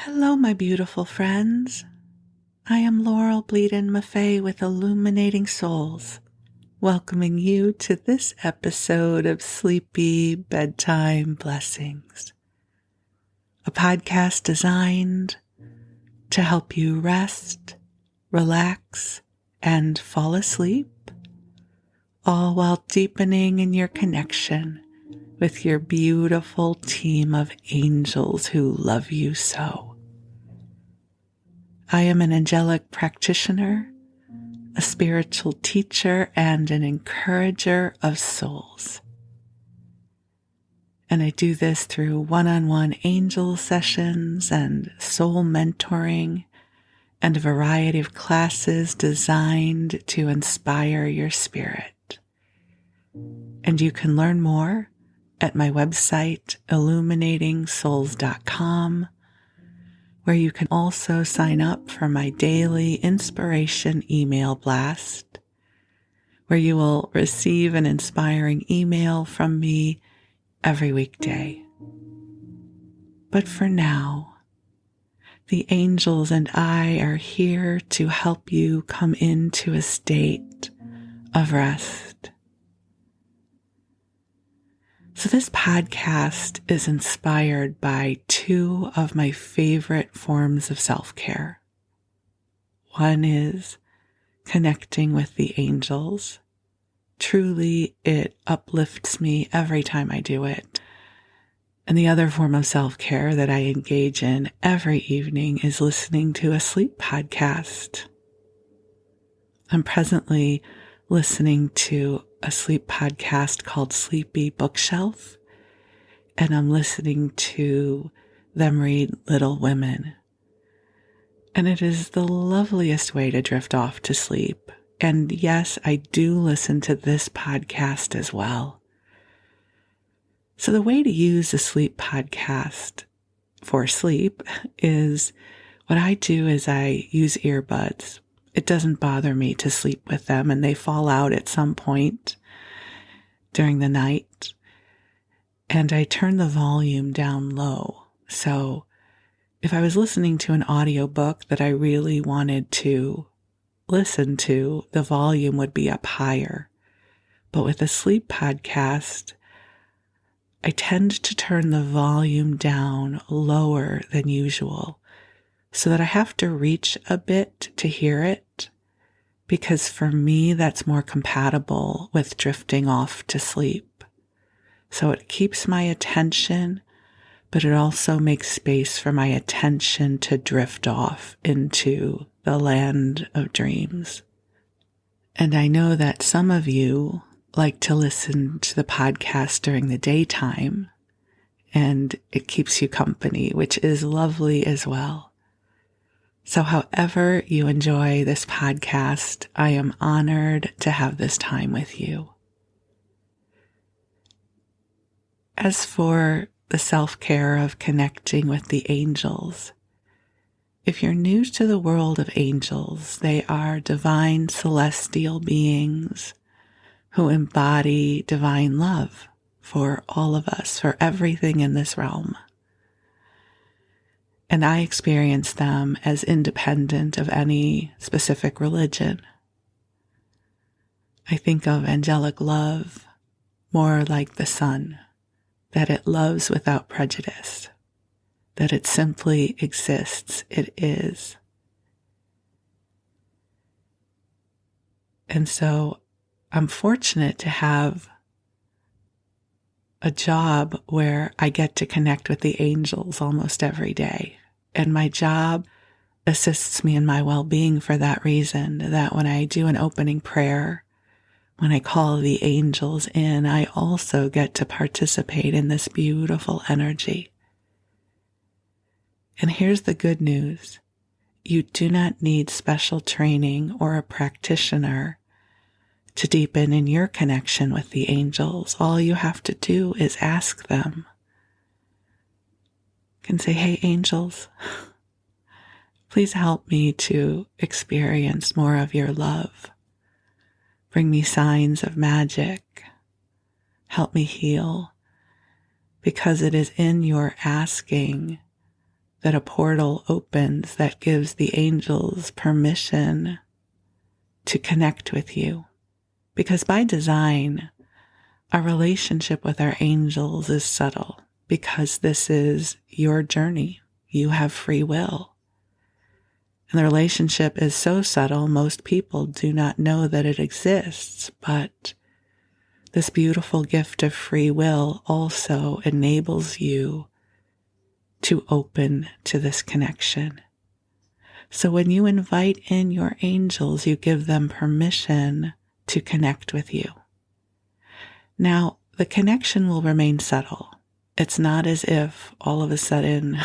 Hello, my beautiful friends. I am Laurel Bleadon-Maffei with Illuminating Souls, welcoming you to this episode of Sleepy Bedtime Blessings, a podcast designed to help you rest, relax, and fall asleep, all while deepening in your connection with your beautiful team of angels who love you so. I am an angelic practitioner, a spiritual teacher, and an encourager of souls. And I do this through one-on-one angel sessions and soul mentoring and a variety of classes designed to inspire your spirit. And you can learn more at my website, illuminatingsouls.com, where you can also sign up for my daily inspiration email blast, where you will receive an inspiring email from me every weekday. But for now, the angels and I are here to help you come into a state of rest. So this podcast is inspired by two of my favorite forms of self-care. One is connecting with the angels. Truly, it uplifts me every time I do it. And the other form of self-care that I engage in every evening is listening to a sleep podcast. I'm presently listening to a sleep podcast called Sleepy Bookshelf, and I'm listening to them read Little Women. And it is the loveliest way to drift off to sleep. And yes, I do listen to this podcast as well. So the way to use a sleep podcast for sleep is what I do is I use earbuds. It doesn't bother me to sleep with them, and they fall out at some point during the night. And I turn the volume down low. So if I was listening to an audiobook that I really wanted to listen to, the volume would be up higher. But with a sleep podcast, I tend to turn the volume down lower than usual, so that I have to reach a bit to hear it, because for me, that's more compatible with drifting off to sleep. So it keeps my attention, but it also makes space for my attention to drift off into the land of dreams. And I know that some of you like to listen to the podcast during the daytime, and it keeps you company, which is lovely as well. So however you enjoy this podcast, I am honored to have this time with you. As for the self-care of connecting with the angels, if you're new to the world of angels, they are divine celestial beings who embody divine love for all of us, for everything in this realm. And I experience them as independent of any specific religion. I think of angelic love more like the sun, that it loves without prejudice, that it simply exists, it is. And so I'm fortunate to have a job where I get to connect with the angels almost every day. And my job assists me in my well-being for that reason, that when I do an opening prayer, when I call the angels in, I also get to participate in this beautiful energy. And here's the good news. You do not need special training or a practitioner to deepen in your connection with the angels. All you have to do is ask them. You can say, hey, angels, please help me to experience more of your love. Bring me signs of magic. Help me heal, because it is in your asking that a portal opens that gives the angels permission to connect with you. Because by design, our relationship with our angels is subtle, because this is your journey. You have free will. And the relationship is so subtle, most people do not know that it exists, but this beautiful gift of free will also enables you to open to this connection. So when you invite in your angels, you give them permission to connect with you. Now, the connection will remain subtle. It's not as if all of a sudden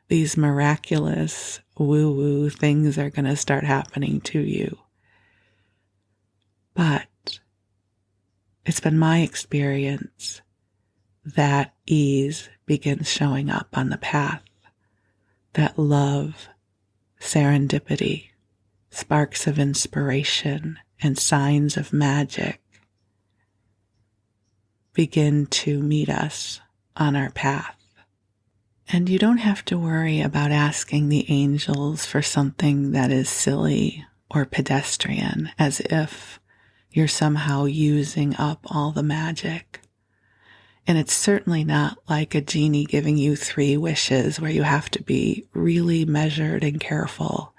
these miraculous woo-woo things are going to start happening to you. But it's been my experience that ease begins showing up on the path, that love, serendipity, sparks of inspiration, and signs of magic begin to meet us on our path. And you don't have to worry about asking the angels for something that is silly or pedestrian, as if you're somehow using up all the magic. And it's certainly not like a genie giving you 3 wishes where you have to be really measured and careful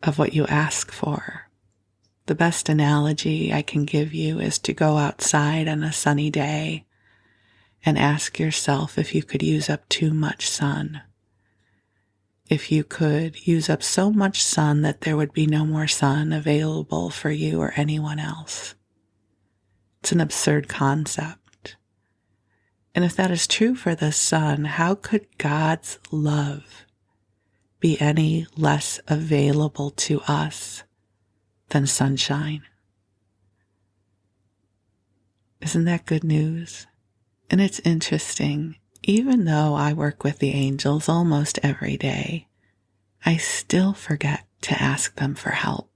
of what you ask for. The best analogy I can give you is to go outside on a sunny day and ask yourself if you could use up too much sun. If you could use up so much sun that there would be no more sun available for you or anyone else. It's an absurd concept. And if that is true for the sun, how could God's love be any less available to us than sunshine? Isn't that good news? And it's interesting, even though I work with the angels almost every day, I still forget to ask them for help.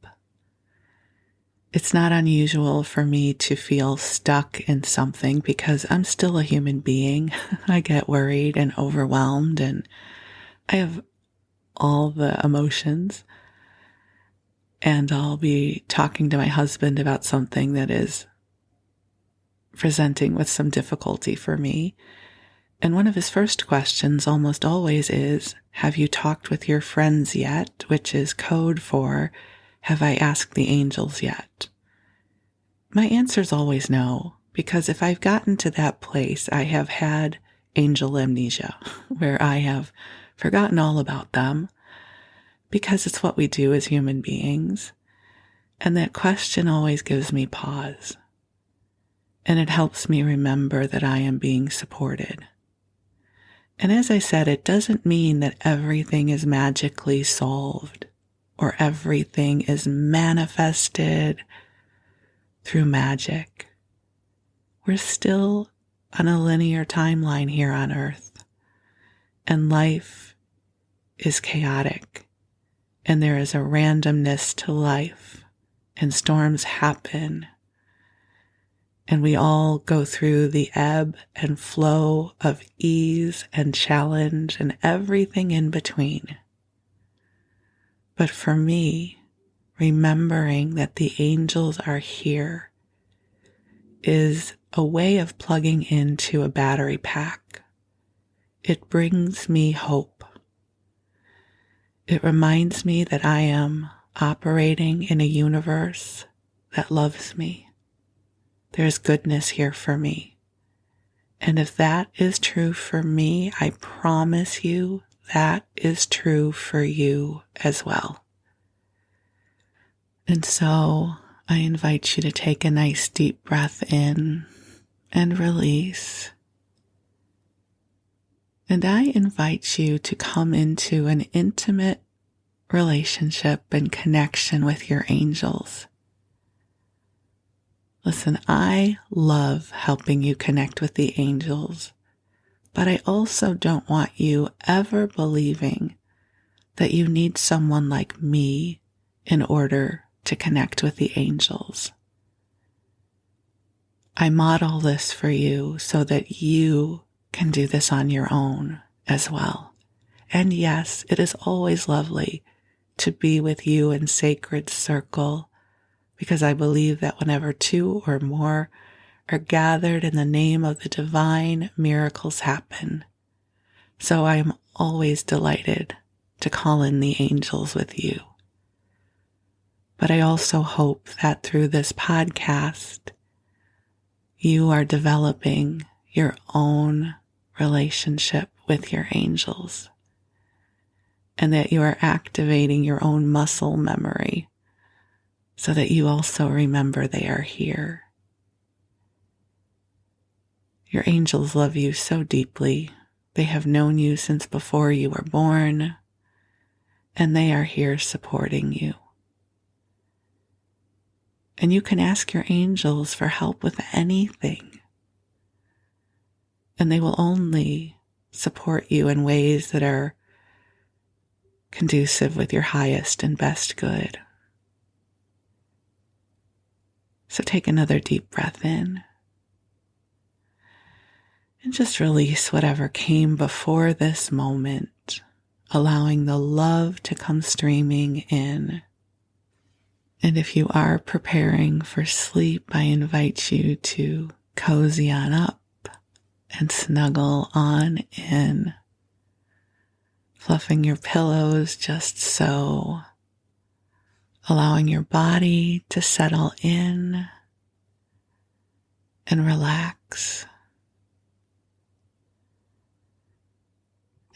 It's not unusual for me to feel stuck in something because I'm still a human being. I get worried and overwhelmed, and I have all the emotions. And I'll be talking to my husband about something that is presenting with some difficulty for me. And one of his first questions almost always is, have you talked with your friends yet? Which is code for, have I asked the angels yet? My answer is always no, because if I've gotten to that place, I have had angel amnesia, where I have forgotten all about them, because it's what we do as human beings. And that question always gives me pause. And it helps me remember that I am being supported. And as I said, it doesn't mean that everything is magically solved or everything is manifested through magic. We're still on a linear timeline here on Earth, and life is chaotic, and there is a randomness to life, and storms happen. And we all go through the ebb and flow of ease and challenge and everything in between. But for me, remembering that the angels are here is a way of plugging into a battery pack. It brings me hope. It reminds me that I am operating in a universe that loves me. There's goodness here for me. And if that is true for me, I promise you that is true for you as well. And so I invite you to take a nice deep breath in and release. And I invite you to come into an intimate relationship and connection with your angels. Listen, I love helping you connect with the angels, but I also don't want you ever believing that you need someone like me in order to connect with the angels. I model this for you so that you can do this on your own. as well. And yes, it is always lovely to be with you in sacred circle, because I believe that whenever two or more are gathered in the name of the divine, miracles happen. So I am always delighted to call in the angels with you. But I also hope that through this podcast, you are developing your own relationship with your angels, and that you are activating your own muscle memory so that you also remember they are here. Your angels love you so deeply. They have known you since before you were born, and they are here supporting you. And you can ask your angels for help with anything, and they will only support you in ways that are conducive with your highest and best good. So take another deep breath in and just release whatever came before this moment, allowing the love to come streaming in. And if you are preparing for sleep, I invite you to cozy on up and snuggle on in, fluffing your pillows just so, allowing your body to settle in and relax.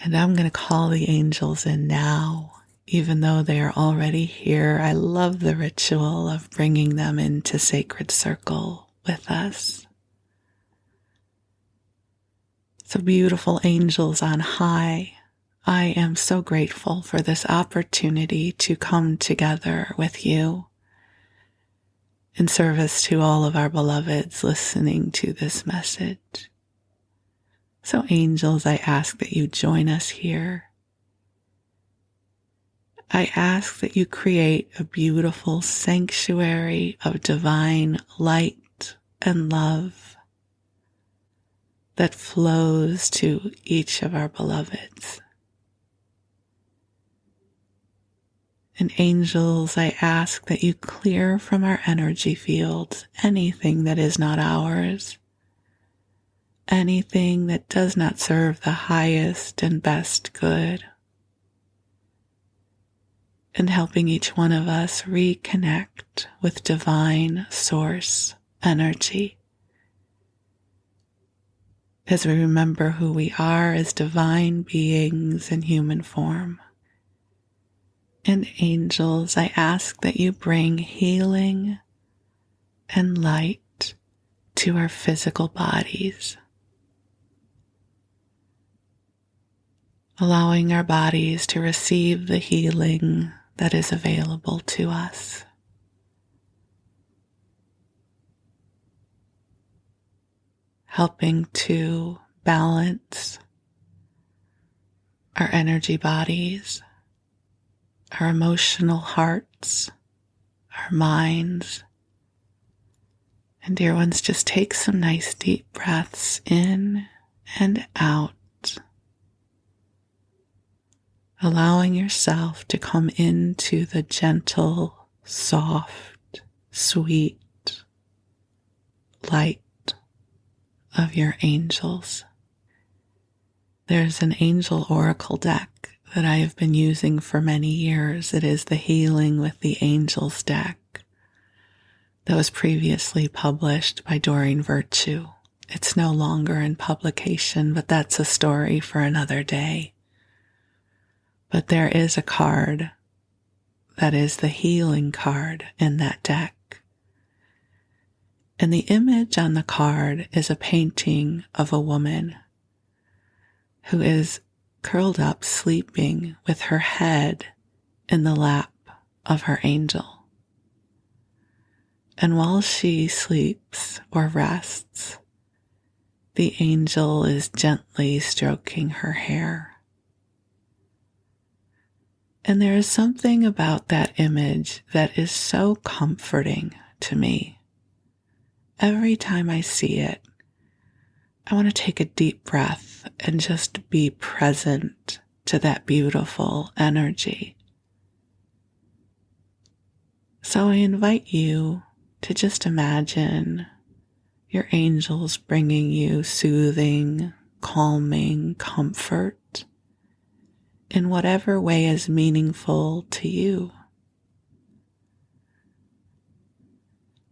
And I'm going to call the angels in now, even though they are already here. I love the ritual of bringing them into sacred circle with us. So beautiful angels on high, I am so grateful for this opportunity to come together with you in service to all of our beloveds listening to this message. So angels, I ask that you join us here. I ask that you create a beautiful sanctuary of divine light and love that flows to each of our beloveds. And angels, I ask that you clear from our energy fields anything that is not ours, anything that does not serve the highest and best good, and helping each one of us reconnect with divine source energy as we remember who we are as divine beings in human form. And angels, I ask that you bring healing and light to our physical bodies, allowing our bodies to receive the healing that is available to us. Helping to balance our energy bodies, our emotional hearts, our minds. And dear ones, just take some nice deep breaths in and out, allowing yourself to come into the gentle, soft, sweet light of your angels. There's an angel oracle deck that I have been using for many years. It is the Healing with the Angels deck that was previously published by Doreen Virtue. It's no longer in publication, but that's a story for another day. But there is a card that is the healing card in that deck. And the image on the card is a painting of a woman who is curled up sleeping with her head in the lap of her angel. And while she sleeps or rests, the angel is gently stroking her hair. And there is something about that image that is so comforting to me. Every time I see it, I want to take a deep breath breath and just be present to that beautiful energy. So I invite you to just imagine your angels bringing you soothing, calming comfort in whatever way is meaningful to you.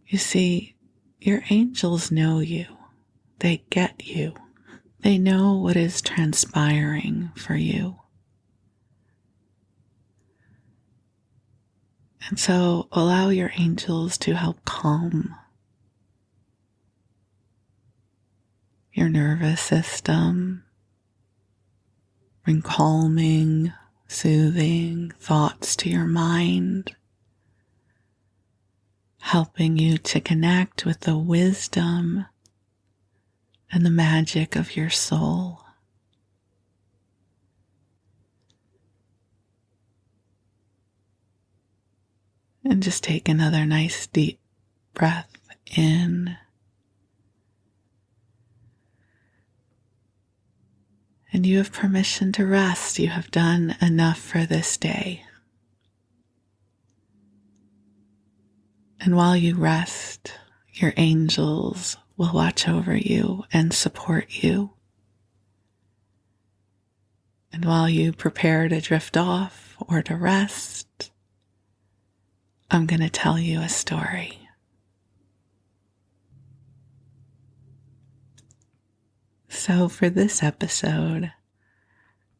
You see, your angels know you. They get you. They know what is transpiring for you. And so allow your angels to help calm your nervous system, bring calming, soothing thoughts to your mind, helping you to connect with the wisdom and the magic of your soul. And just take another nice deep breath in. And you have permission to rest. You have done enough for this day. And while you rest, your angels will watch over you and support you. And while you prepare to drift off or to rest, I'm going to tell you a story. So for this episode,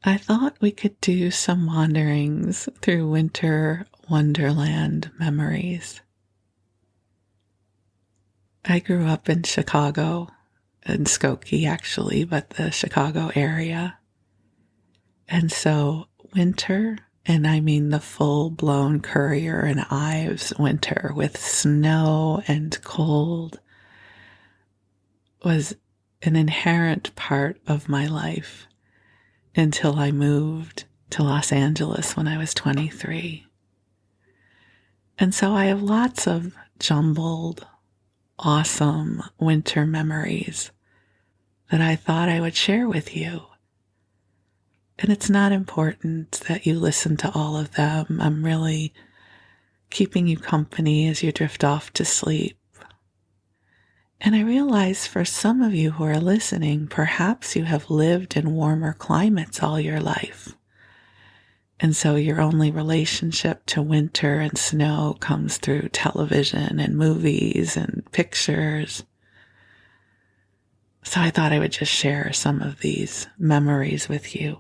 I thought we could do some wanderings through winter wonderland memories. I grew up in Chicago, in Skokie actually, but the Chicago area. And so winter, and I mean the full-blown Currier and Ives winter with snow and cold, was an inherent part of my life until I moved to Los Angeles when I was 23. And so I have lots of jumbled, awesome winter memories that I thought I would share with you. And it's not important that you listen to all of them. I'm really keeping you company as you drift off to sleep. And I realize for some of you who are listening, perhaps you have lived in warmer climates all your life. And so your only relationship to winter and snow comes through television and movies and pictures. So I thought I would just share some of these memories with you.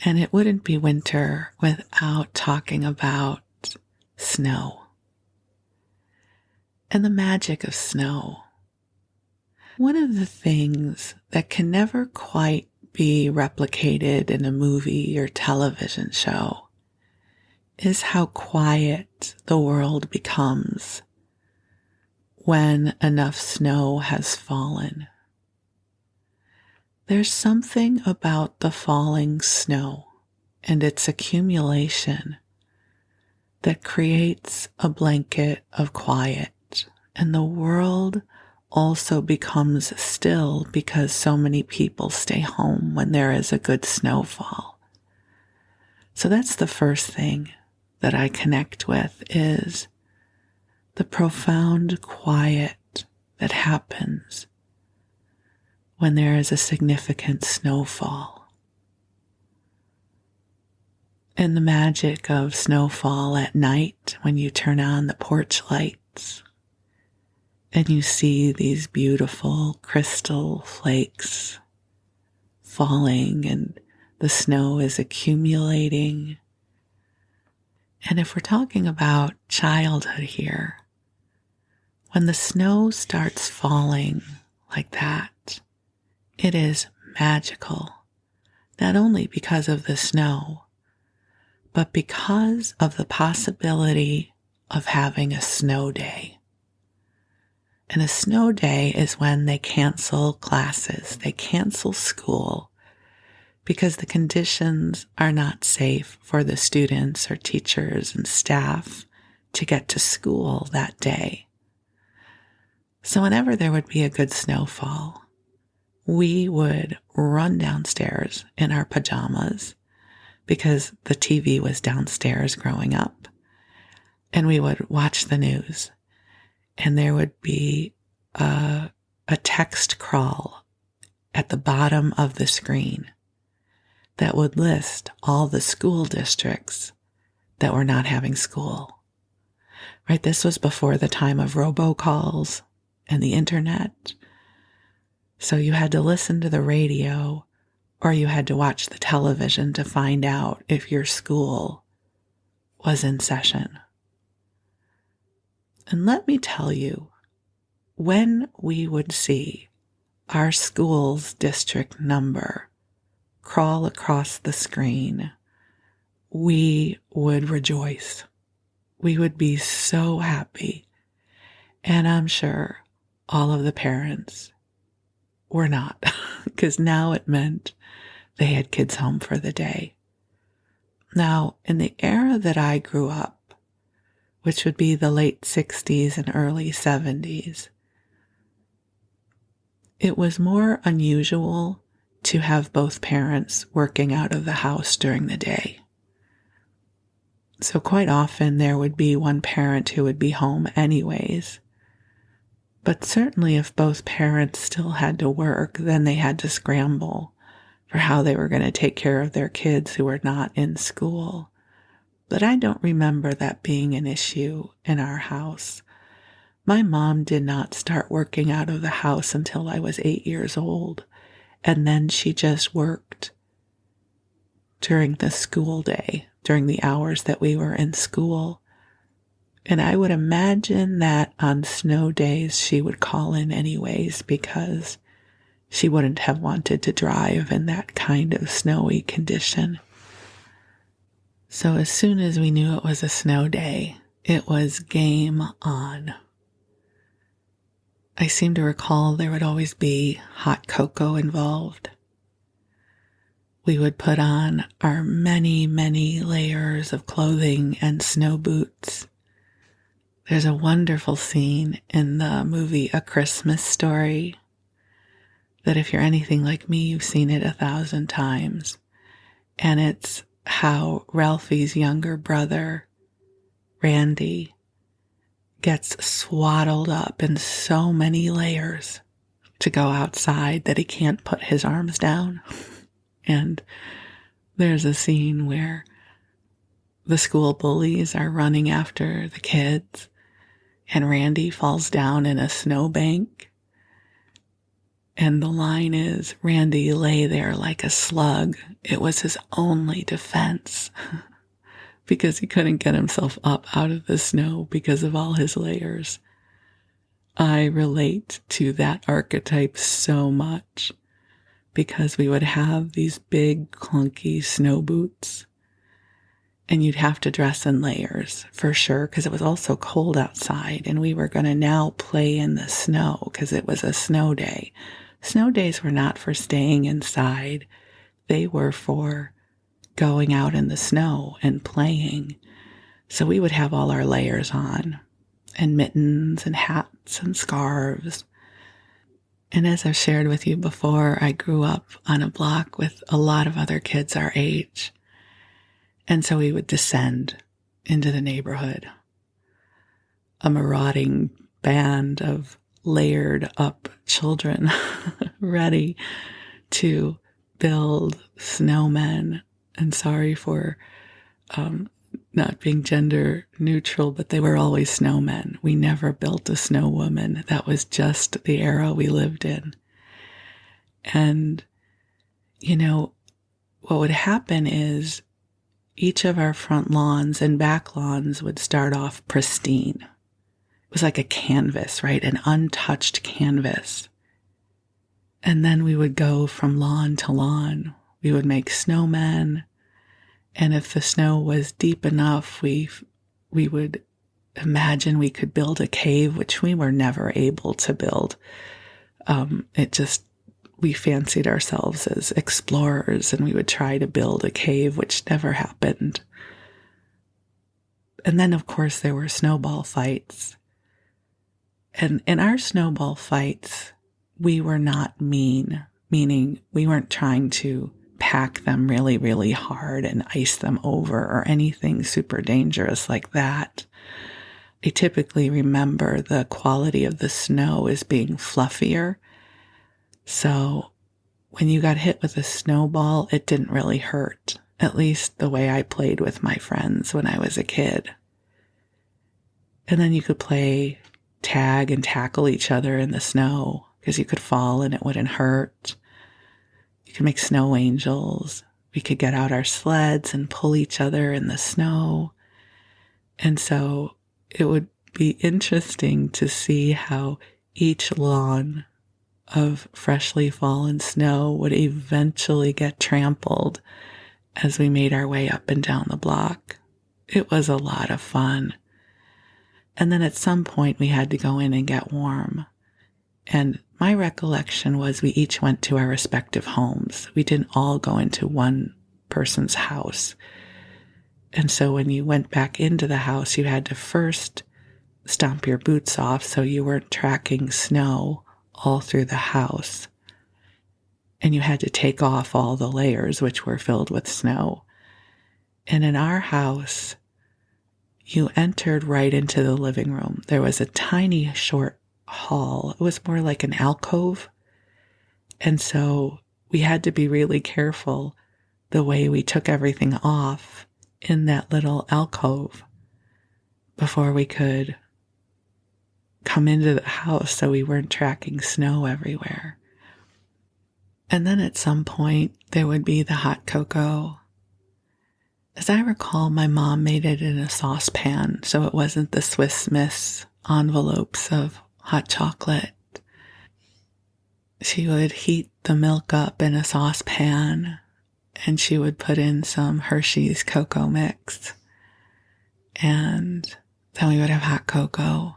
And it wouldn't be winter without talking about snow and the magic of snow. One of the things that can never quite be replicated in a movie or television show is how quiet the world becomes when enough snow has fallen. There's something about the falling snow and its accumulation that creates a blanket of quiet, and the world also becomes still because so many people stay home when there is a good snowfall. So that's the first thing that I connect with, is the profound quiet that happens when there is a significant snowfall. And the magic of snowfall at night when you turn on the porch lights and you see these beautiful crystal flakes falling and the snow is accumulating. And if we're talking about childhood here, when the snow starts falling like that, it is magical, not only because of the snow, but because of the possibility of having a snow day. And a snow day is when they cancel classes, they cancel school, because the conditions are not safe for the students or teachers and staff to get to school that day. So whenever there would be a good snowfall, we would run downstairs in our pajamas because the TV was downstairs growing up. And we would watch the news. And there would be a text crawl at the bottom of the screen that would list all the school districts that were not having school. Right? This was before the time of robocalls and the internet. So you had to listen to the radio or you had to watch the television to find out if your school was in session. And let me tell you, when we would see our school's district number crawl across the screen, we would rejoice. We would be so happy. And I'm sure all of the parents were not, because now it meant they had kids home for the day. Now, in the era that I grew up, which would be the late 60s and early 70s, it was more unusual to have both parents working out of the house during the day. So quite often there would be one parent who would be home anyways. But certainly if both parents still had to work, then they had to scramble for how they were going to take care of their kids who were not in school. But I don't remember that being an issue in our house. My mom did not start working out of the house until I was 8 years old, and then she just worked during the school day, during the hours that we were in school. And I would imagine that on snow days she would call in anyways because she wouldn't have wanted to drive in that kind of snowy condition. So as soon as we knew it was a snow day, it was game on. I seem to recall there would always be hot cocoa involved. We would put on our many, many layers of clothing and snow boots. There's a wonderful scene in the movie A Christmas Story that if you're anything like me, you've seen it 1,000 times. And it's how Ralphie's younger brother, Randy, gets swaddled up in so many layers to go outside that he can't put his arms down. And there's a scene where the school bullies are running after the kids and Randy falls down in a snowbank. And the line is, Randy lay there like a slug. It was his only defense because he couldn't get himself up out of the snow because of all his layers. I relate to that archetype so much because we would have these big, clunky snow boots and you'd have to dress in layers for sure because it was also cold outside and we were going to now play in the snow because it was a snow day. Snow days were not for staying inside. They were for going out in the snow and playing. So we would have all our layers on and mittens and hats and scarves. And as I've shared with you before, I grew up on a block with a lot of other kids our age. And so we would descend into the neighborhood, a marauding band of layered up children ready to build snowmen. And sorry for not being gender neutral, but they were always snowmen. We never built a snow woman. That was just the era we lived in. And, you know, what would happen is each of our front lawns and back lawns would start off pristine. It was like a canvas, right? An untouched canvas. And then we would go from lawn to lawn. We would make snowmen. And if the snow was deep enough, we would imagine we could build a cave, which we were never able to build. We fancied ourselves as explorers and we would try to build a cave, which never happened. And then, of course, there were snowball fights. And in our snowball fights, we were not mean. meaning we weren't trying to pack them really, really hard and ice them over or anything super dangerous like that. I typically remember the quality of the snow as being fluffier. So when you got hit with a snowball, it didn't really hurt, at least the way I played with my friends when I was a kid. And then you could play tag and tackle each other in the snow because you could fall and it wouldn't hurt. You could make snow angels. We could get out our sleds and pull each other in the snow. And so it would be interesting to see how each lawn of freshly fallen snow would eventually get trampled as we made our way up and down the block. It was a lot of fun. And then at some point we had to go in and get warm. And my recollection was we each went to our respective homes. We didn't all go into one person's house. And so when you went back into the house, you had to first stomp your boots off so you weren't tracking snow all through the house. And you had to take off all the layers, which were filled with snow. And in our house, you entered right into the living room. There was a tiny short hall. It was more like an alcove. And so we had to be really careful the way we took everything off in that little alcove before we could come into the house so we weren't tracking snow everywhere. And then at some point, there would be the hot cocoa. As I recall, my mom made it in a saucepan, so it wasn't the Swiss Miss envelopes of hot chocolate. She would heat the milk up in a saucepan, and she would put in some Hershey's cocoa mix. And then we would have hot cocoa.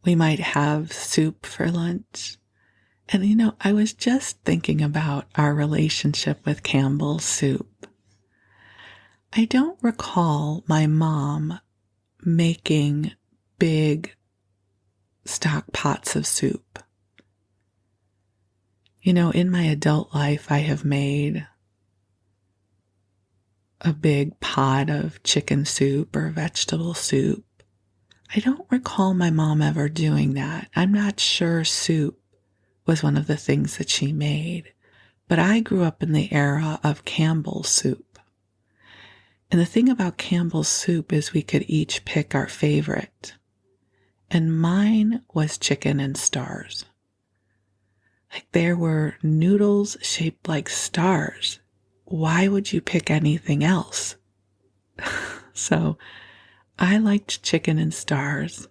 We might have soup for lunch. And I was just thinking about our relationship with Campbell's soup. I don't recall my mom making big stock pots of soup. In my adult life, I have made a big pot of chicken soup or vegetable soup. I don't recall my mom ever doing that. I'm not sure soup was one of the things that she made. But I grew up in the era of Campbell's soup. And the thing about Campbell's soup is we could each pick our favorite. And mine was chicken and stars. Like there were noodles shaped like stars. Why would you pick anything else? So I liked chicken and stars.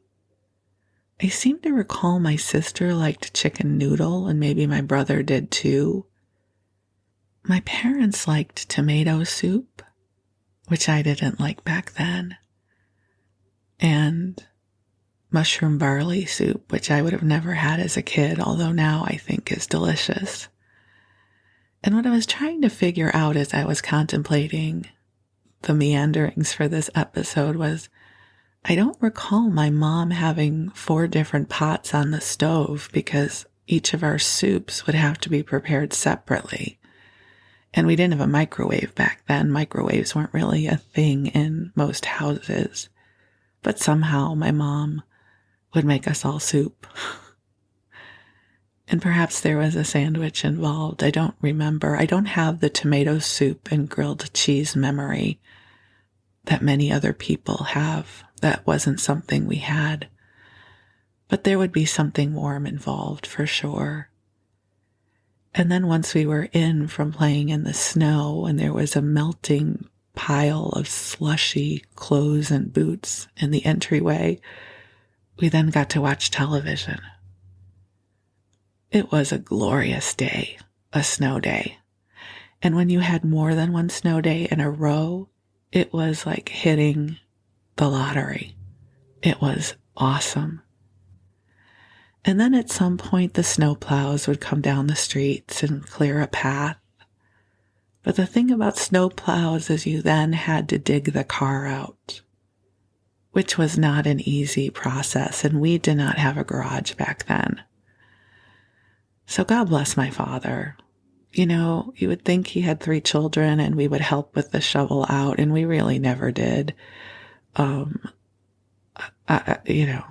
I seem to recall my sister liked chicken noodle, and maybe my brother did too. My parents liked tomato soup, which I didn't like back then, and mushroom barley soup, which I would have never had as a kid, although now I think is delicious. And what I was trying to figure out as I was contemplating the meanderings for this episode was, I don't recall my mom having 4 different pots on the stove because each of our soups would have to be prepared separately. And we didn't have a microwave back then. Microwaves weren't really a thing in most houses. But somehow my mom would make us all soup. And perhaps there was a sandwich involved. I don't remember. I don't have the tomato soup and grilled cheese memory that many other people have. That wasn't something we had. But there would be something warm involved for sure. And then once we were in from playing in the snow and there was a melting pile of slushy clothes and boots in the entryway, we then got to watch television. It was a glorious day, a snow day. And when you had more than one snow day in a row, it was like hitting the lottery. It was awesome. And then at some point, the snowplows would come down the streets and clear a path. But the thing about snowplows is you then had to dig the car out, which was not an easy process, and we did not have a garage back then. So God bless my father. You know, you would think he had 3 children and we would help with the shovel out, and we really never did. Um, you know,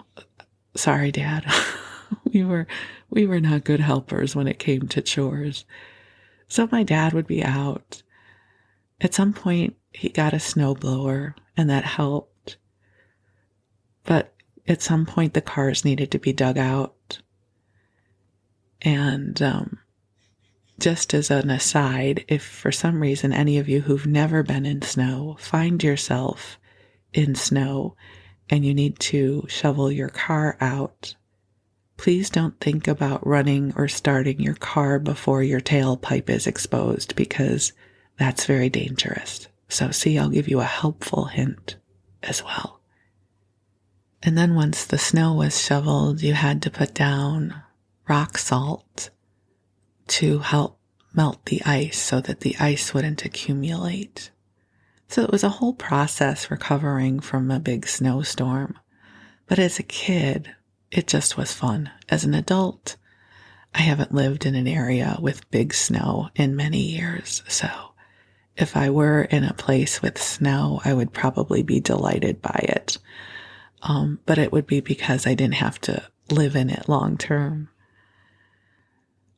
sorry, Dad. we were we were not good helpers when it came to chores. So my dad would be out. At some point, he got a snowblower, and that helped. But at some point, the cars needed to be dug out. And just as an aside, if for some reason any of you who've never been in snow find yourself in snow and you need to shovel your car out, please don't think about running or starting your car before your tailpipe is exposed, because that's very dangerous. So see, I'll give you a helpful hint as well. And then once the snow was shoveled, you had to put down rock salt to help melt the ice so that the ice wouldn't accumulate. So it was a whole process recovering from a big snowstorm. But as a kid, it just was fun. As an adult, I haven't lived in an area with big snow in many years. So if I were in a place with snow, I would probably be delighted by it. But it would be because I didn't have to live in it long term.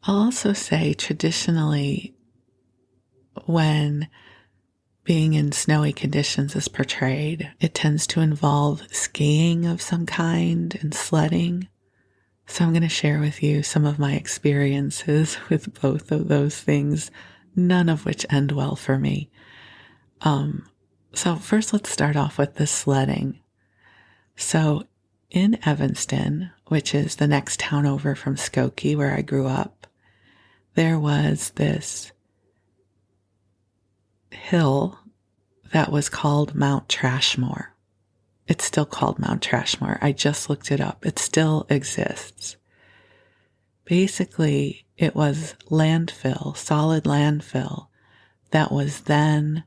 I'll also say traditionally, when being in snowy conditions is portrayed, it tends to involve skiing of some kind and sledding. So I'm going to share with you some of my experiences with both of those things, none of which end well for me. So first, let's start off with the sledding. So in Evanston, which is the next town over from Skokie, where I grew up, there was this hill that was called Mount Trashmore. It's still called Mount Trashmore. I just looked it up. It still exists. Basically, it was landfill, solid landfill, that was then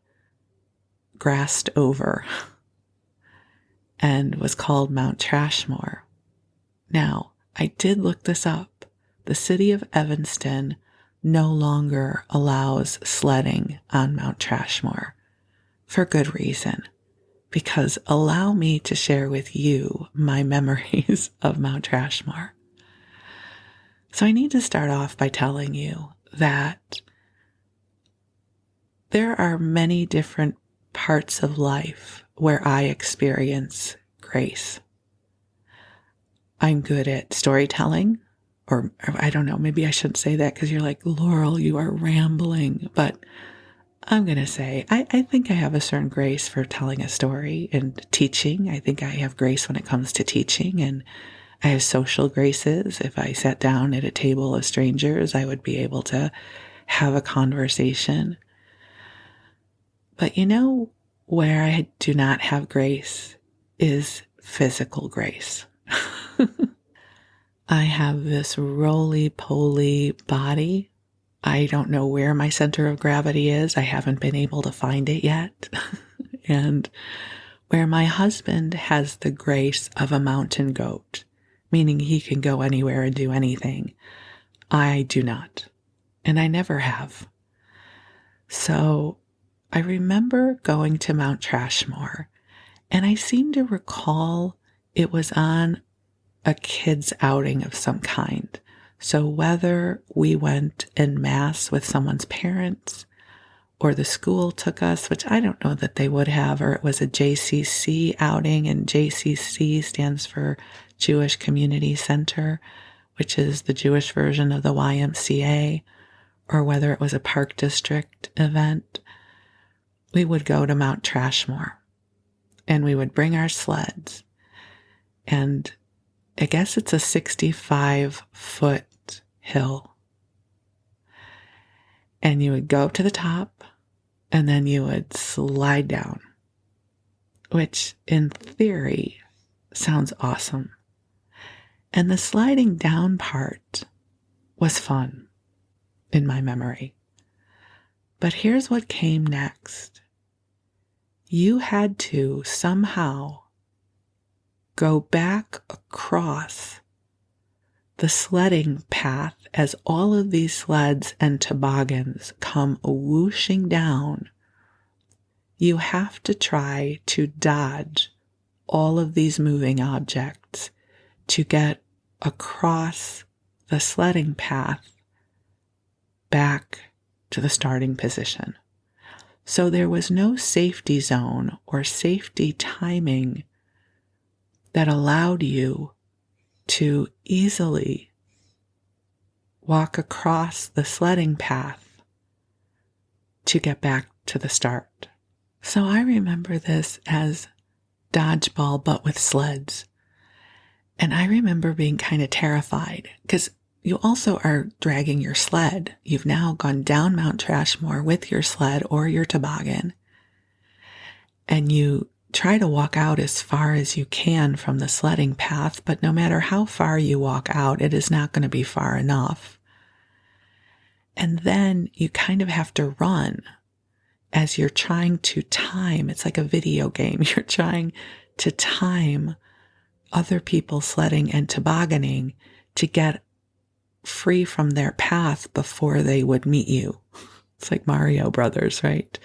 grassed over and was called Mount Trashmore. Now, I did look this up. The city of Evanston no longer allows sledding on Mount Trashmore, for good reason. Because allow me to share with you my memories of Mount Trashmore. So I need to start off by telling you that there are many different parts of life where I experience grace. I'm good at storytelling, or I don't know, maybe I shouldn't say that because you're like, Laurel, you are rambling. But I'm going to say, I think I have a certain grace for telling a story and teaching. I think I have grace when it comes to teaching, and I have social graces. If I sat down at a table of strangers, I would be able to have a conversation. But you know where I do not have grace is physical grace. I have this roly-poly body. I don't know where my center of gravity is. I haven't been able to find it yet. And where my husband has the grace of a mountain goat, meaning he can go anywhere and do anything, I do not. And I never have. So I remember going to Mount Trashmore, and I seem to recall it was on a kid's outing of some kind. So whether we went en masse with someone's parents, or the school took us, which I don't know that they would have, or it was a JCC outing, and JCC stands for Jewish Community Center, which is the Jewish version of the YMCA, or whether it was a Park District event, we would go to Mount Trashmore, and we would bring our sleds. And I guess it's a 65-foot hill. And you would go up to the top, and then you would slide down, which in theory sounds awesome. And the sliding down part was fun in my memory. But here's what came next. You had to somehow go back across the sledding path, as all of these sleds and toboggans come whooshing down, you have to try to dodge all of these moving objects to get across the sledding path back to the starting position. So there was no safety zone or safety timing that allowed you to easily walk across the sledding path to get back to the start. So I remember this as dodgeball, but with sleds. And I remember being kind of terrified because you also are dragging your sled. You've now gone down Mount Trashmore with your sled or your toboggan, and you try to walk out as far as you can from the sledding path, but no matter how far you walk out, it is not going to be far enough. And then you kind of have to run as you're trying to time. It's like a video game. You're trying to time other people sledding and tobogganing to get free from their path before they would meet you. It's like Mario Brothers, right?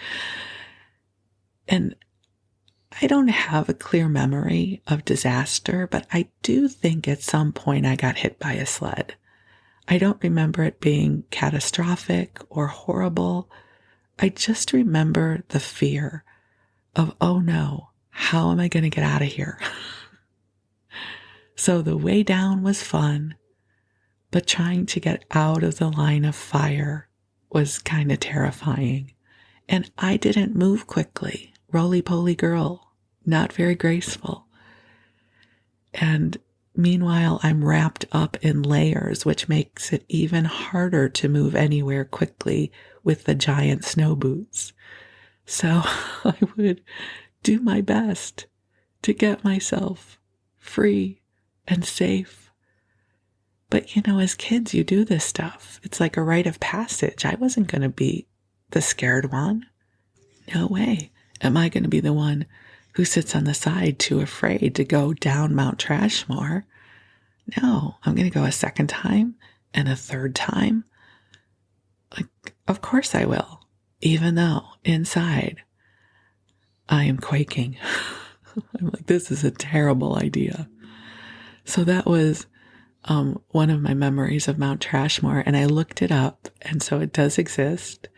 And I don't have a clear memory of disaster, but I do think at some point I got hit by a sled. I don't remember it being catastrophic or horrible. I just remember the fear of, oh no, how am I going to get out of here? So the way down was fun, but trying to get out of the line of fire was kind of terrifying. And I didn't move quickly. Roly-poly girl, not very graceful. And meanwhile, I'm wrapped up in layers, which makes it even harder to move anywhere quickly with the giant snow boots. So I would do my best to get myself free and safe. But as kids, you do this stuff. It's like a rite of passage. I wasn't going to be the scared one. No way. Am I going to be the one who sits on the side too afraid to go down Mount Trashmore? No, I'm going to go a second time and a third time. Like, of course I will, even though inside I am quaking. I'm like, this is a terrible idea. So that was one of my memories of Mount Trashmore, and I looked it up, and so it does exist,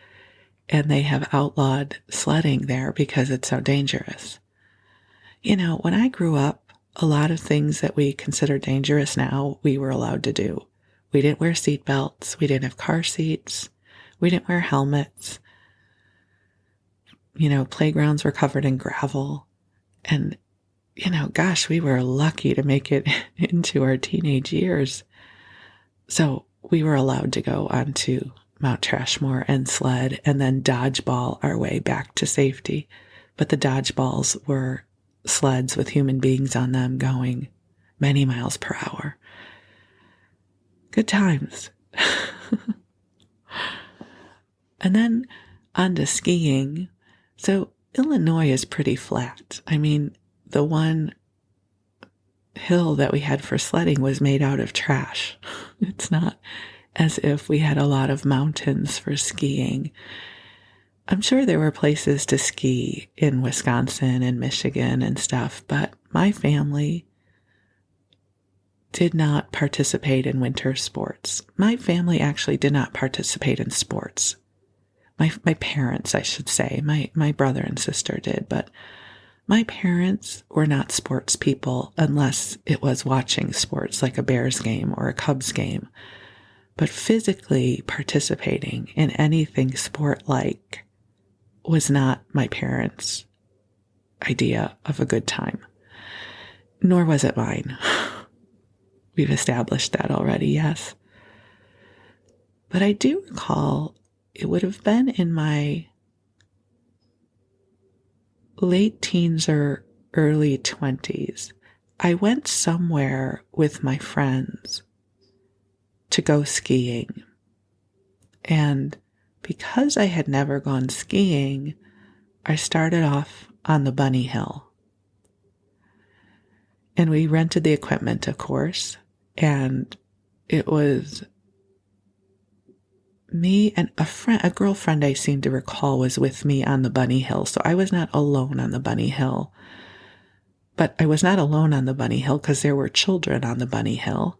and they have outlawed sledding there because it's so dangerous. When I grew up, a lot of things that we consider dangerous now, we were allowed to do. We didn't wear seat belts. We didn't have car seats. We didn't wear helmets. Playgrounds were covered in gravel. And, gosh, we were lucky to make it into our teenage years. So we were allowed to go onto Mount Trashmore and sled and then dodgeball our way back to safety. But the dodgeballs were sleds with human beings on them going many miles per hour. Good times. And then on to skiing. So Illinois is pretty flat. I mean, the one hill that we had for sledding was made out of trash. It's not as if we had a lot of mountains for skiing. I'm sure there were places to ski in Wisconsin and Michigan and stuff, but my family did not participate in winter sports. My family actually did not participate in sports. My parents, I should say, my brother and sister did, but my parents were not sports people unless it was watching sports like a Bears game or a Cubs game. But physically participating in anything sport-like was not my parents' idea of a good time. Nor was it mine. We've established that already, yes. But I do recall it would have been in my late teens or early 20s. I went somewhere with my friends to go skiing. And because I had never gone skiing, I started off on the Bunny Hill. And we rented the equipment, of course, and it was me and a girlfriend I seem to recall was with me on the bunny hill. So I was not alone on the bunny hill. But I was not alone on the bunny hill because there were children on the bunny hill.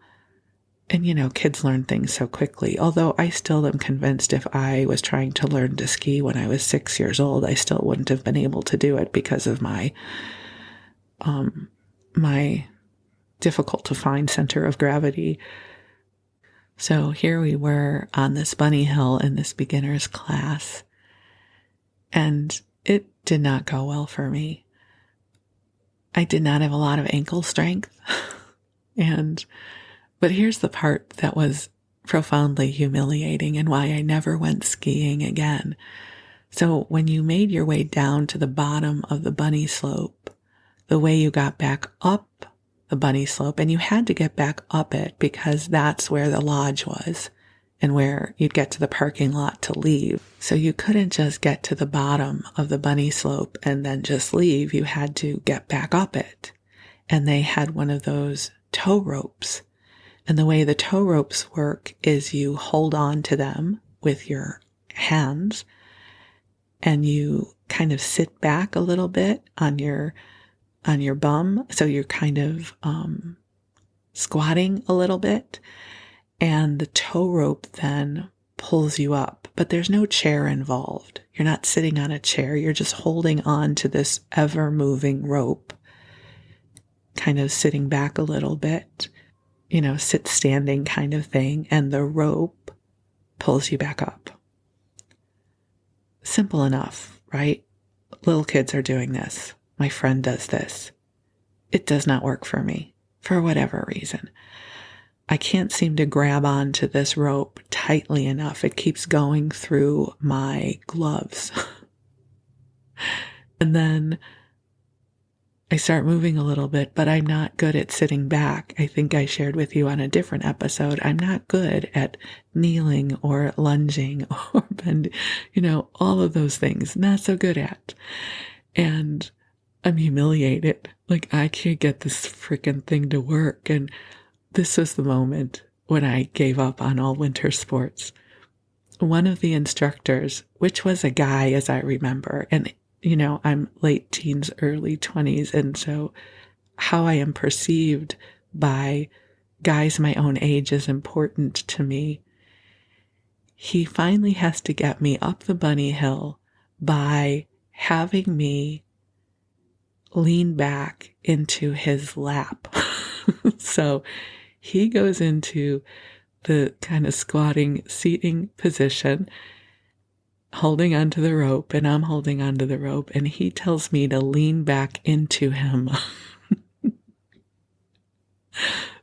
And, kids learn things so quickly. Although I still am convinced if I was trying to learn to ski when I was 6 years old, I still wouldn't have been able to do it because of my difficult to find center of gravity. So here we were on this bunny hill in this beginner's class, and it did not go well for me. I did not have a lot of ankle strength. But here's the part that was profoundly humiliating and why I never went skiing again. So when you made your way down to the bottom of the bunny slope, the way you got back up the bunny slope, and you had to get back up it because that's where the lodge was and where you'd get to the parking lot to leave. So you couldn't just get to the bottom of the bunny slope and then just leave. You had to get back up it. And they had one of those tow ropes. And the way the tow ropes work is you hold on to them with your hands and you kind of sit back a little bit on your bum. So you're kind of squatting a little bit, and the tow rope then pulls you up. But there's no chair involved. You're not sitting on a chair. You're just holding on to this ever-moving rope, kind of sitting back a little bit, sit standing kind of thing, and the rope pulls you back up. Simple enough, right? Little kids are doing this. My friend does this. It does not work for me, for whatever reason. I can't seem to grab onto this rope tightly enough. It keeps going through my gloves. And then I start moving a little bit, but I'm not good at sitting back. I think I shared with you on a different episode, I'm not good at kneeling or lunging or bending, all of those things. Not so good at. And I'm humiliated. Like, I can't get this freaking thing to work. And this was the moment when I gave up on all winter sports. One of the instructors, which was a guy as I remember, and I'm late teens, early 20s, and so how I am perceived by guys my own age is important to me. He finally has to get me up the bunny hill by having me lean back into his lap. So he goes into the kind of squatting seating position, holding onto the rope, and I'm holding onto the rope, and he tells me to lean back into him.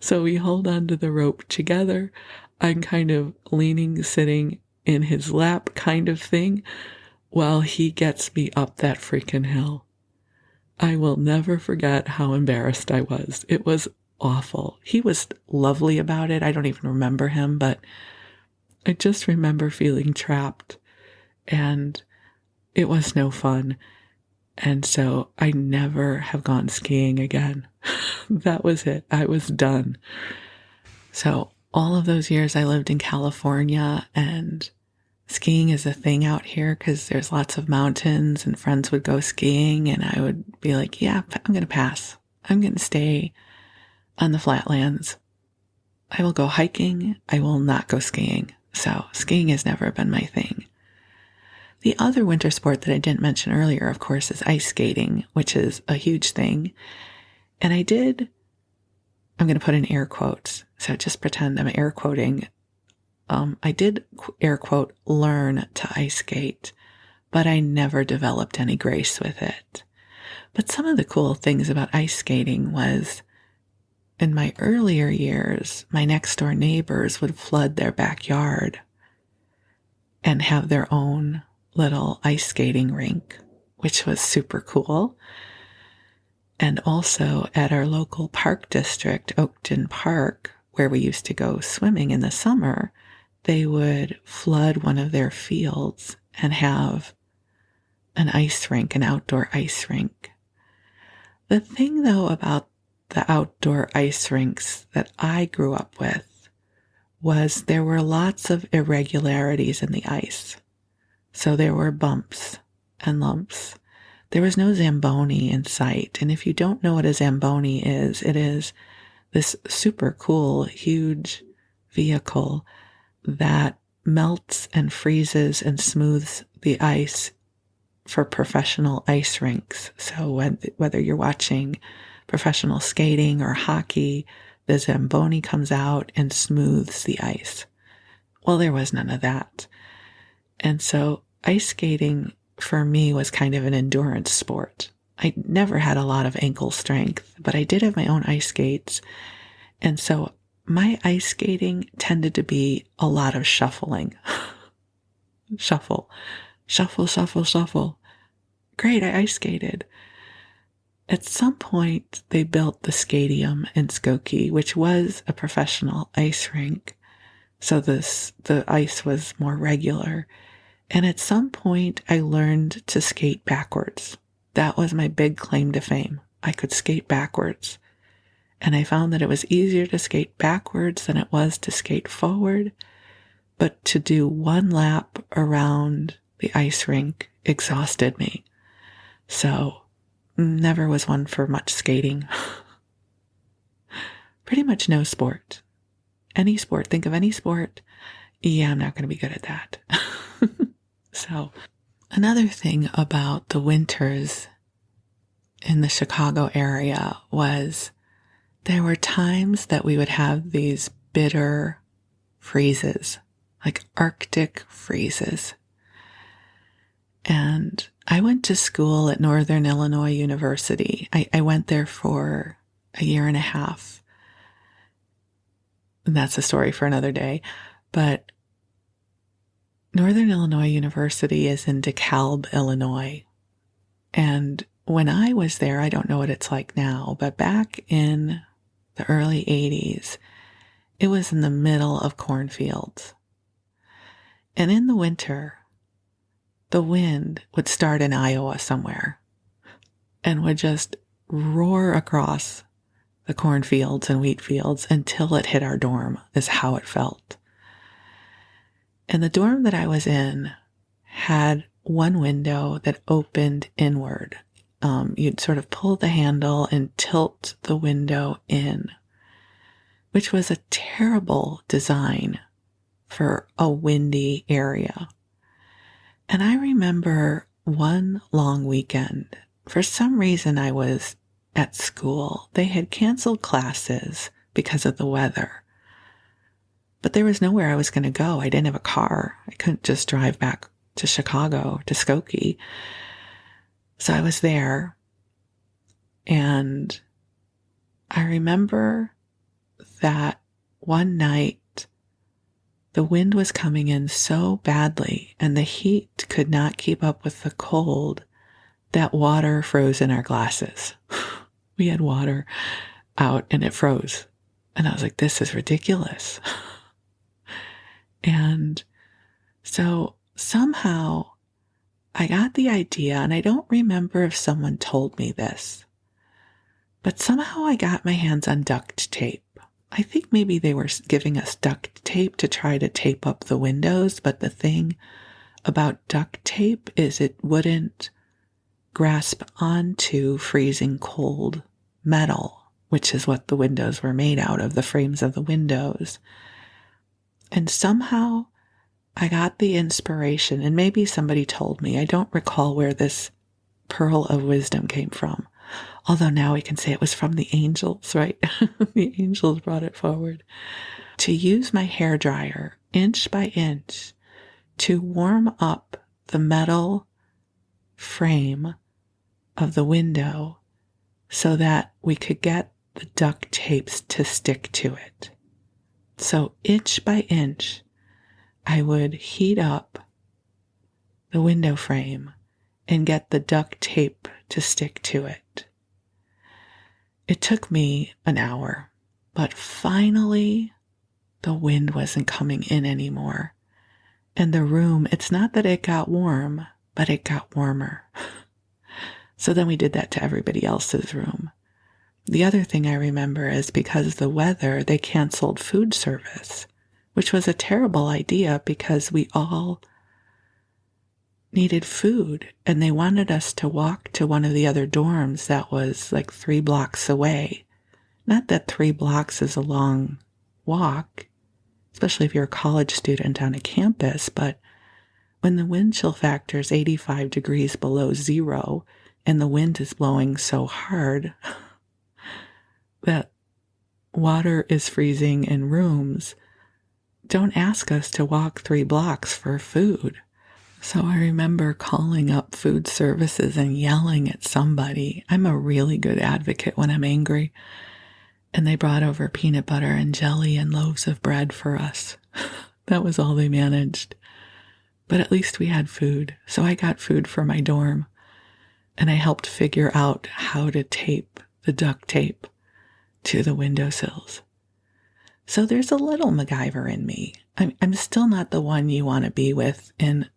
So we hold onto the rope together. I'm kind of leaning, sitting in his lap kind of thing, while he gets me up that freaking hill. I will never forget how embarrassed I was. It was awful. He was lovely about it. I don't even remember him, but I just remember feeling trapped, and it was no fun. And so I never have gone skiing again. That was it. I was done. So all of those years I lived in California, and skiing is a thing out here because there's lots of mountains, and friends would go skiing and I would be like, yeah, I'm going to pass. I'm going to stay on the flatlands. I will go hiking. I will not go skiing. So skiing has never been my thing. The other winter sport that I didn't mention earlier, of course, is ice skating, which is a huge thing. And I'm going to put in air quotes. So just pretend I'm air quoting. I did, air quote, learn to ice skate, but I never developed any grace with it. But some of the cool things about ice skating was, in my earlier years, my next door neighbors would flood their backyard and have their own little ice skating rink, which was super cool. And also at our local park district, Oakton Park, where we used to go swimming in the summer, they would flood one of their fields and have an ice rink, an outdoor ice rink. The thing, though, about the outdoor ice rinks that I grew up with was there were lots of irregularities in the ice. So there were bumps and lumps. There was no Zamboni in sight. And if you don't know what a Zamboni is, it is this super cool, huge vehicle that melts and freezes and smooths the ice for professional ice rinks. So whether you're watching professional skating or hockey, the Zamboni comes out and smooths the ice. Well, there was none of that. And so ice skating for me was kind of an endurance sport. I never had a lot of ankle strength, but I did have my own ice skates. And so my ice skating tended to be a lot of shuffling. Shuffle, shuffle, shuffle, shuffle. Great, I ice skated. At some point, they built the Skadium in Skokie, which was a professional ice rink. So the ice was more regular. And at some point, I learned to skate backwards. That was my big claim to fame. I could skate backwards. And I found that it was easier to skate backwards than it was to skate forward. But to do one lap around the ice rink exhausted me. So never was one for much skating. Pretty much no sport. Any sport, think of any sport. Yeah, I'm not going to be good at that. So another thing about the winters in the Chicago area was there were times that we would have these bitter freezes, like Arctic freezes. And I went to school at Northern Illinois University. I went there for a year and a half. And that's a story for another day. But Northern Illinois University is in DeKalb, Illinois. And when I was there, I don't know what it's like now, but back in the early 80s, it was in the middle of cornfields. And in the winter, the wind would start in Iowa somewhere and would just roar across the cornfields and wheat fields until it hit our dorm, is how it felt. And the dorm that I was in had one window that opened inward. You'd sort of pull the handle and tilt the window in, which was a terrible design for a windy area. And I remember one long weekend, for some reason I was at school. They had canceled classes because of the weather. But there was nowhere I was going to go. I didn't have a car. I couldn't just drive back to Chicago, to Skokie. So I was there. And I remember that one night the wind was coming in so badly and the heat could not keep up with the cold that water froze in our glasses. We had water out and it froze. And I was like, this is ridiculous. And so somehow I got the idea, and I don't remember if someone told me this, but somehow I got my hands on duct tape. I think maybe they were giving us duct tape to try to tape up the windows, but the thing about duct tape is it wouldn't grasp onto freezing cold metal, which is what the windows were made out of, the frames of the windows. And somehow I got the inspiration, and maybe somebody told me. I don't recall where this pearl of wisdom came from. Although now we can say it was from the angels, right? The angels brought it forward. To use my hairdryer inch by inch to warm up the metal frame of the window so that we could get the duct tapes to stick to it. So inch by inch, I would heat up the window frame and get the duct tape to stick to it. It took me an hour, but finally the wind wasn't coming in anymore. And the room, it's not that it got warm, but it got warmer. So then we did that to everybody else's room. The other thing I remember is because of the weather, they canceled food service which was a terrible idea because we all needed food and they wanted us to walk to one of the other dorms that was like 3 blocks away. Not that 3 blocks is a long walk, especially if you're a college student on a campus, but when the wind chill factor is 85 degrees below zero and the wind is blowing so hard that water is freezing in rooms, don't ask us to walk 3 blocks for food. So I remember calling up food services and yelling at somebody. I'm a really good advocate when I'm angry. And they brought over peanut butter and jelly and loaves of bread for us. That was all they managed. But at least we had food. So I got food for my dorm. And I helped figure out how to tape the duct tape to the windowsills. So there's a little MacGyver in me. I'm still not the one you want to be with in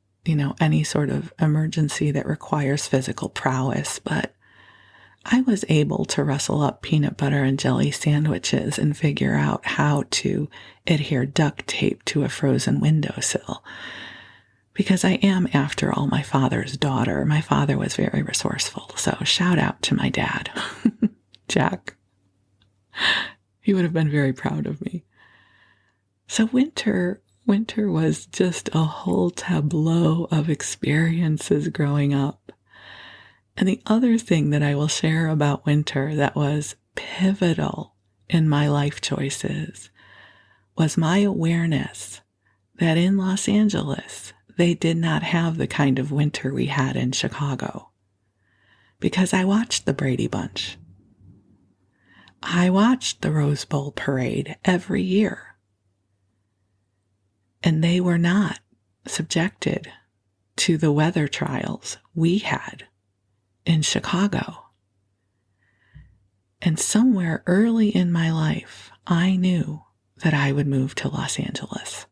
any sort of emergency that requires physical prowess, but I was able to rustle up peanut butter and jelly sandwiches and figure out how to adhere duct tape to a frozen windowsill. Because I am, after all, my father's daughter. My father was very resourceful, so shout out to my dad, Jack. He would have been very proud of me. So winter was just a whole tableau of experiences growing up. And the other thing that I will share about winter that was pivotal in my life choices was my awareness that in Los Angeles, they did not have the kind of winter we had in Chicago. Because I watched the Brady Bunch. I watched the Rose Bowl parade every year. And they were not subjected to the weather trials we had in Chicago. And somewhere early in my life, I knew that I would move to Los Angeles.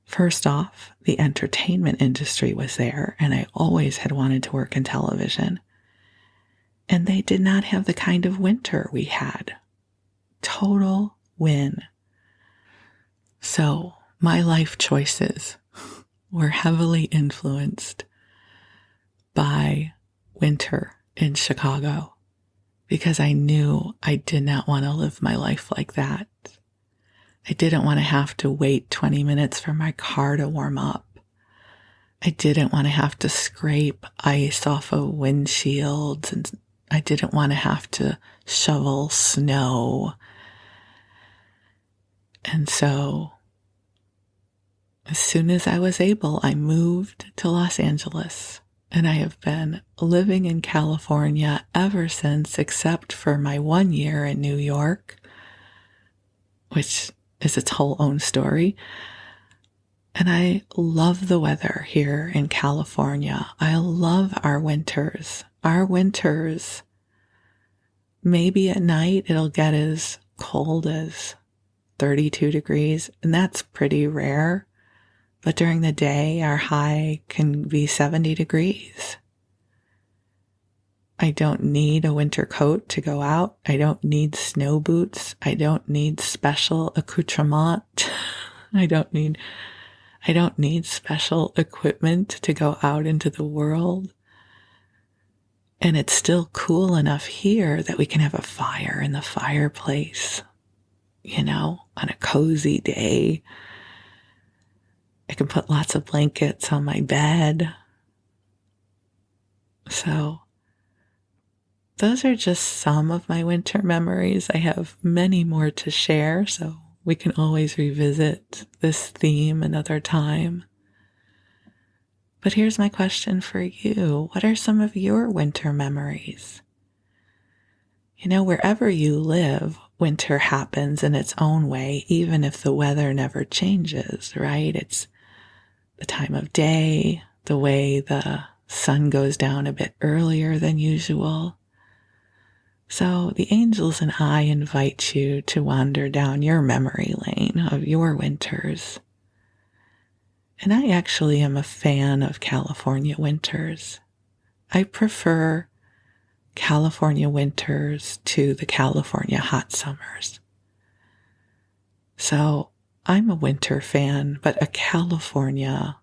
First off, the entertainment industry was there, and I always had wanted to work in television. And they did not have the kind of winter we had. Total win. So, my life choices were heavily influenced by winter in Chicago because I knew I did not want to live my life like that. I didn't want to have to wait 20 minutes for my car to warm up. I didn't want to have to scrape ice off of windshields, and I didn't want to have to shovel snow. And so as soon as I was able, I moved to Los Angeles, and I have been living in California ever since, except for my 1 year in New York, which is its whole own story. And I love the weather here in California. I love our winters. Our winters, maybe at night it'll get as cold as 32 degrees, and that's pretty rare. But during the day, our high can be 70 degrees. I don't need a winter coat to go out. I don't need snow boots. I don't need special accoutrement. I don't need special equipment to go out into the world. And it's still cool enough here that we can have a fire in the fireplace, on a cozy day. I can put lots of blankets on my bed. So those are just some of my winter memories. I have many more to share, so we can always revisit this theme another time. But here's my question for you. What are some of your winter memories? Wherever you live, winter happens in its own way, even if the weather never changes, right? It's the time of day, the way the sun goes down a bit earlier than usual. So the angels and I invite you to wander down your memory lane of your winters. And I actually am a fan of California winters. I prefer California winters to the California hot summers. So I'm a winter fan, but a California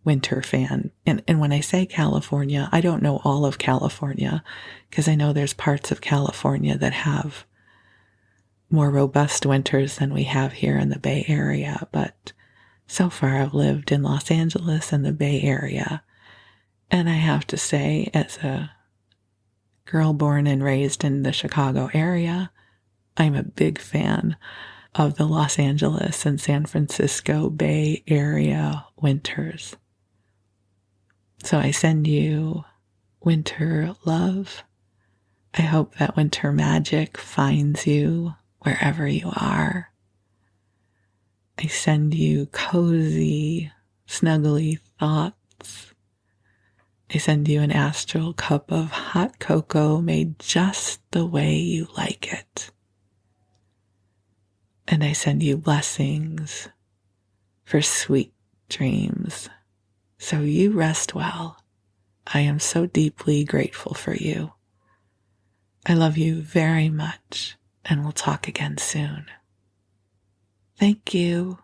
winter fan. And when I say California, I don't know all of California, because I know there's parts of California that have more robust winters than we have here in the Bay Area. But so far I've lived in Los Angeles and the Bay Area. And I have to say, as a girl born and raised in the Chicago area, I'm a big fan of the Los Angeles and San Francisco Bay Area winters. So I send you winter love. I hope that winter magic finds you wherever you are. I send you cozy, snuggly thoughts. I send you an astral cup of hot cocoa made just the way you like it. And I send you blessings for sweet dreams. So you rest well. I am so deeply grateful for you. I love you very much, and we'll talk again soon. Thank you.